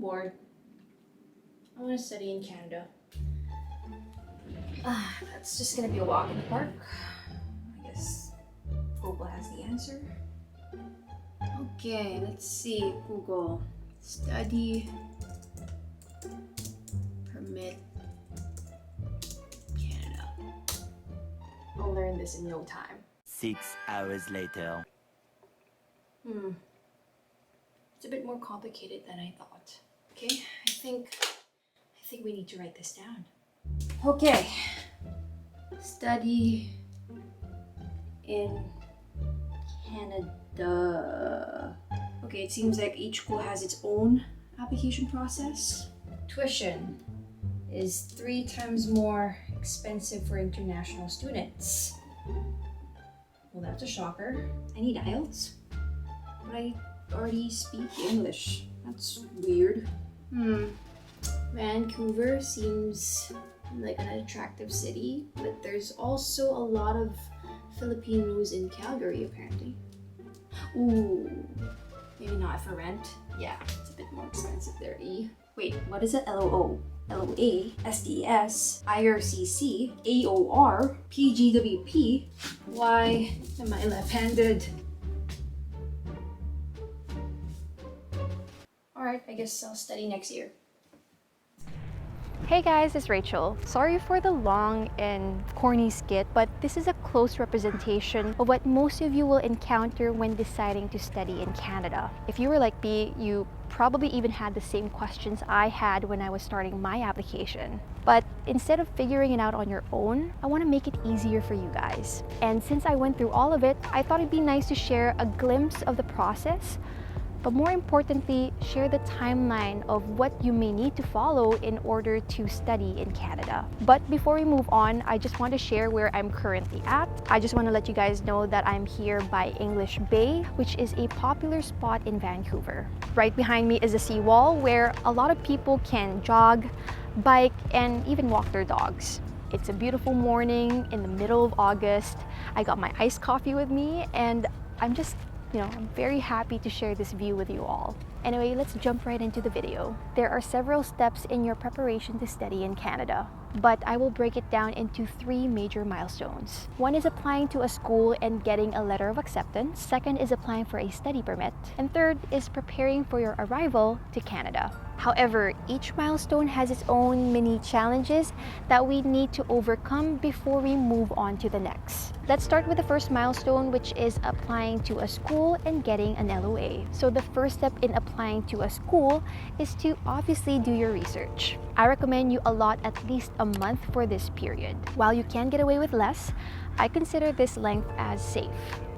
bored. I want to study in Canada. That's just gonna be a walk in the park. I guess Google has the answer. Okay, let's see. Google. Study permit Canada. I'll learn this in no time. 6 hours later. It's a bit more complicated than I thought. Okay, I think we need to write this down. Okay. Study in Canada. Okay, it seems like each school has its own application process. Tuition is 3 times more expensive for international students. Well, that's a shocker. I need IELTS, but I already speak English. That's weird. Vancouver seems like an attractive city, but there's also a lot of Filipinos in Calgary, apparently. Ooh, maybe not for rent. Yeah, it's a bit more expensive there. Wait, what is it? LOO, LOA, SDS, IRCC, AOR, PGWP. Why am I left-handed? Alright, I guess I'll study next year. Hey guys, it's Rachel. Sorry for the long and corny skit, but this is a close representation of what most of you will encounter when deciding to study in Canada. If you were like me, you probably even had the same questions I had when I was starting my application. But instead of figuring it out on your own, I want to make it easier for you guys. And since I went through all of it, I thought it'd be nice to share a glimpse of the process, but more importantly, share the timeline of what you may need to follow in order to study in Canada. But before we move on, I just want to share where I'm currently at. I just want to let you guys know that I'm here by English Bay, which is a popular spot in Vancouver. Right behind me is a seawall where a lot of people can jog, bike, and even walk their dogs. It's a beautiful morning in the middle of August. I got my iced coffee with me, and I'm very happy to share this view with you all. Anyway, let's jump right into the video. There are several steps in your preparation to study in Canada, but I will break it down into 3 major milestones. One is applying to a school and getting a letter of acceptance. Second is applying for a study permit. And third is preparing for your arrival to Canada. However, each milestone has its own mini challenges that we need to overcome before we move on to the next. Let's start with the first milestone, which is applying to a school and getting an LOA. So the first step in applying to a school is to obviously do your research. I recommend you allot at least a month for this period. While you can get away with less, I consider this length as safe.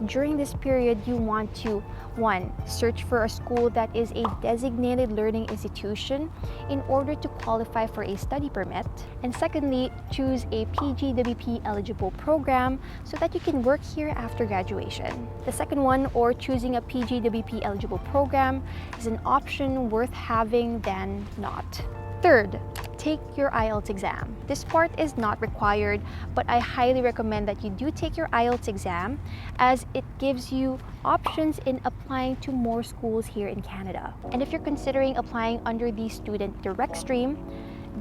During this period, you want to 1. Search for a school that is a designated learning institution in order to qualify for a study permit. And secondly, choose a PGWP eligible program so that you can work here after graduation. The second one, or choosing a PGWP eligible program, is an option worth having than not. Third, take your IELTS exam. This part is not required, but I highly recommend that you do take your IELTS exam, as it gives you options in applying to more schools here in Canada. And if you're considering applying under the student direct stream,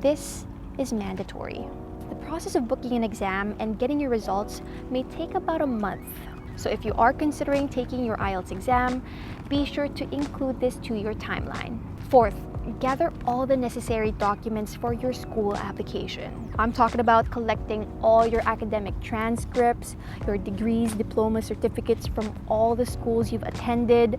this is mandatory. The process of booking an exam and getting your results may take about a month. So if you are considering taking your IELTS exam, be sure to include this to your timeline. Fourth, gather all the necessary documents for your school application. I'm talking about collecting all your academic transcripts, your degrees, diplomas, certificates from all the schools you've attended.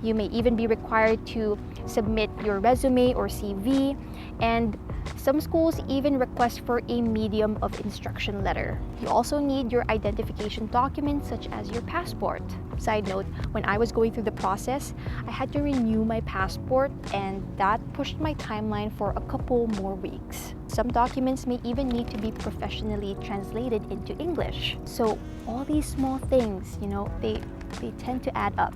You may even be required to submit your resume or CV, and some schools even request for a medium of instruction letter. You also need your identification documents such as your passport. Side note, when I was going through the process, I had to renew my passport, and that pushed my timeline for a couple more weeks. Some documents may even need to be professionally translated into English. So all these small things, they tend to add up.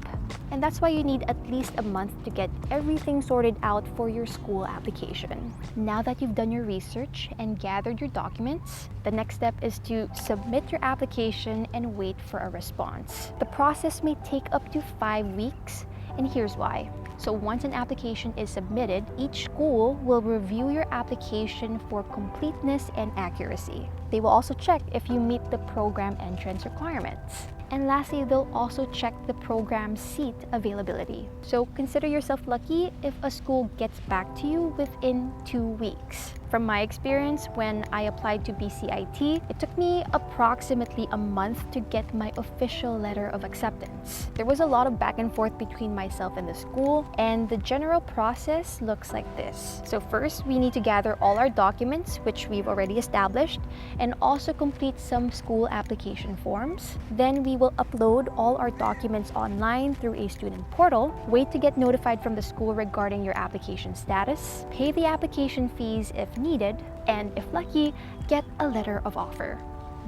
And that's why you need at least a month to get everything sorted out for your school application. Now that you've done your research and gathered your documents, the next step is to submit your application and wait for a response. The process may take up to 5 weeks. and here's why. So once an application is submitted, each school will review your application for completeness and accuracy. They will also check if you meet the program entrance requirements. And lastly, they'll also check the program seat availability. So consider yourself lucky if a school gets back to you within 2 weeks. From my experience, when I applied to BCIT, it took me approximately a month to get my official letter of acceptance. There was a lot of back and forth between myself and the school, and the general process looks like this. So first, we need to gather all our documents, which we've already established, and also complete some school application forms. Then we will upload all our documents online through a student portal, wait to get notified from the school regarding your application status, pay the application fees if needed, and if lucky, get a letter of offer.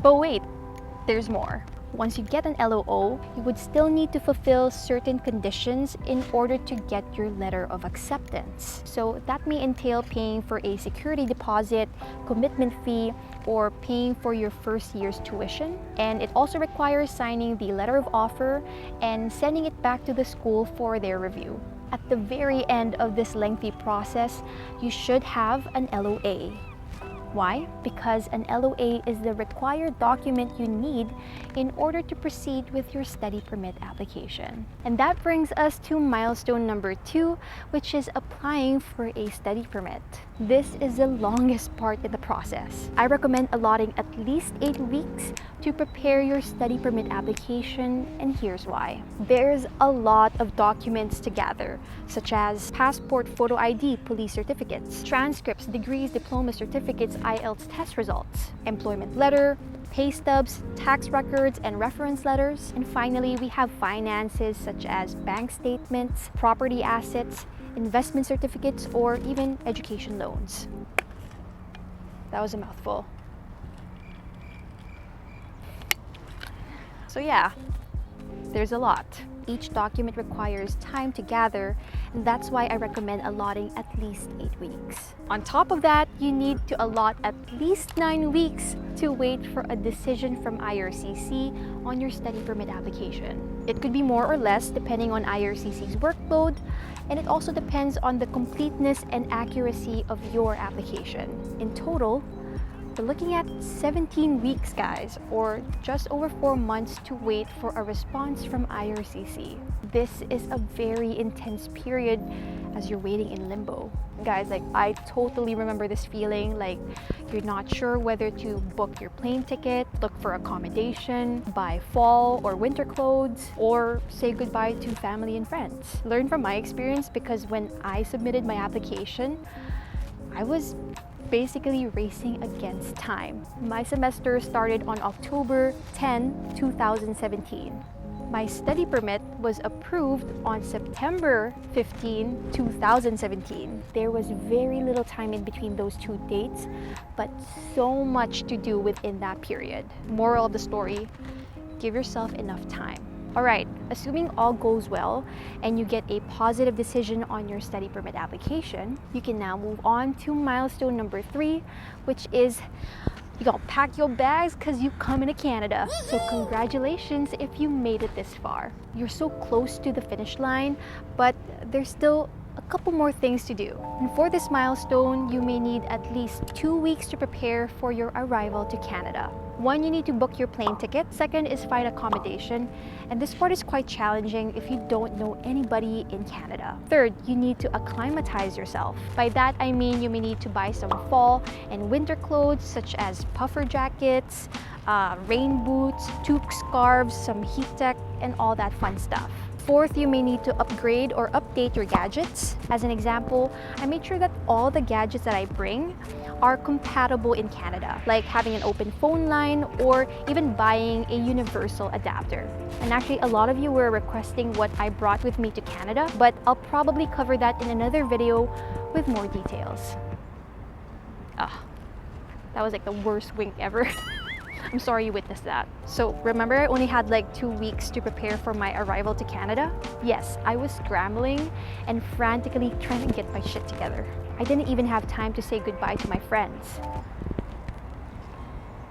But wait, there's more. Once you get an LOO, you would still need to fulfill certain conditions in order to get your letter of acceptance. So that may entail paying for a security deposit, commitment fee, or paying for your first year's tuition. And it also requires signing the letter of offer and sending it back to the school for their review. At the very end of this lengthy process, you should have an LOA. Why? Because an LOA is the required document you need in order to proceed with your study permit application. And that brings us to milestone number 2, which is applying for a study permit. This is the longest part in the process. I recommend allotting at least 8 weeks to prepare your study permit application, and here's why. There's a lot of documents to gather, such as passport, photo ID, police certificates, transcripts, degrees, diploma certificates, IELTS test results, employment letter, pay stubs, tax records, and reference letters. And finally, we have finances such as bank statements, property assets, investment certificates, or even education loans. That was a mouthful. So yeah, there's a lot. Each document requires time to gather, and that's why I recommend allotting at least 8 weeks. On top of that, you need to allot at least 9 weeks to wait for a decision from IRCC on your study permit application. It could be more or less depending on IRCC's workload, and it also depends on the completeness and accuracy of your application. In total, we're looking at 17 weeks, guys, or just over 4 months to wait for a response from IRCC. This is a very intense period as you're waiting in limbo. Guys, like, I totally remember this feeling, like you're not sure whether to book your plane ticket, look for accommodation, buy fall or winter clothes, or say goodbye to family and friends. Learn from my experience, because when I submitted my application, I was basically racing against time. My semester started on October 10, 2017. My study permit was approved on September 15, 2017. There was very little time in between those two dates, but so much to do within that period. Moral of the story, give yourself enough time. Alright, assuming all goes well and you get a positive decision on your study permit application, you can now move on to milestone number 3, which is you gotta pack your bags because you coming to Canada. So congratulations if you made it this far. You're so close to the finish line, but there's still a couple more things to do. And for this milestone, you may need at least 2 weeks to prepare for your arrival to Canada. 1, you need to book your plane ticket. 2nd is find accommodation. And this part is quite challenging if you don't know anybody in Canada. 3rd, you need to acclimatize yourself. By that, I mean you may need to buy some fall and winter clothes such as puffer jackets, rain boots, toque scarves, some heat tech, and all that fun stuff. 4th, you may need to upgrade or update your gadgets. As an example, I made sure that all the gadgets that I bring are compatible in Canada, like having an open phone line or even buying a universal adapter. And actually, a lot of you were requesting what I brought with me to Canada, but I'll probably cover that in another video with more details. That was like the worst wink ever. I'm sorry you witnessed that. So remember, I only had like 2 weeks to prepare for my arrival to Canada? Yes, I was scrambling and frantically trying to get my shit together. I didn't even have time to say goodbye to my friends.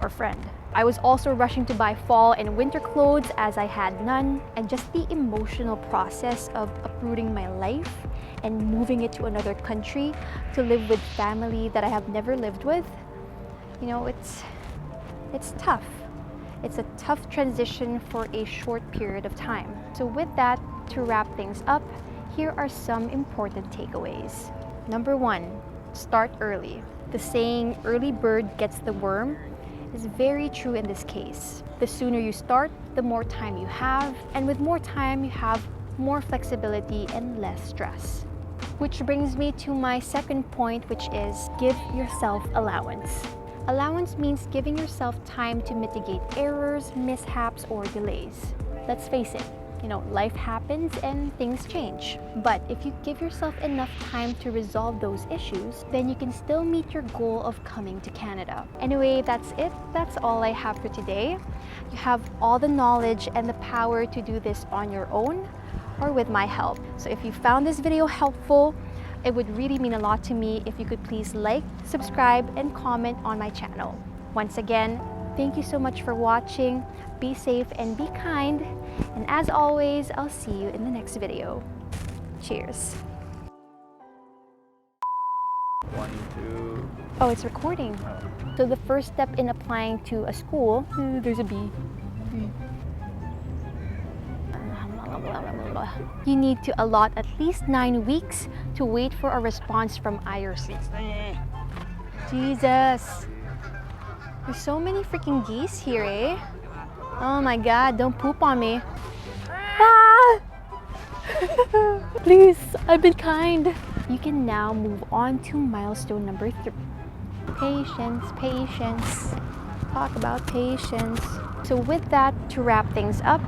or friend. I was also rushing to buy fall and winter clothes as I had none, and just the emotional process of uprooting my life and moving it to another country to live with family that I have never lived with, you know, it's tough. It's a tough transition for a short period of time. So with that, to wrap things up, here are some important takeaways. Number 1, start early. The saying, early bird gets the worm, is very true in this case. The sooner you start, the more time you have, and with more time, you have more flexibility and less stress. Which brings me to my second point, which is give yourself allowance. Allowance means giving yourself time to mitigate errors, mishaps, or delays. Let's face it, you know, life happens and things change. But if you give yourself enough time to resolve those issues, then you can still meet your goal of coming to Canada. Anyway, that's it. That's all I have for today. You have all the knowledge and the power to do this on your own or with my help. So if you found this video helpful, it would really mean a lot to me if you could please like, subscribe, and comment on my channel. Once again, thank you so much for watching. Be safe and be kind. And as always, I'll see you in the next video. Cheers. 1, 2. Oh, it's recording. So the first step in applying to a school, there's a B. You need to allot at least 9 weeks to wait for a response from IRC. Jesus. There's so many freaking geese here, eh? Oh my god, don't poop on me. Ah! Please, I've been kind. You can now move on to milestone number 3. Patience, patience. Talk about patience. So with that, to wrap things up,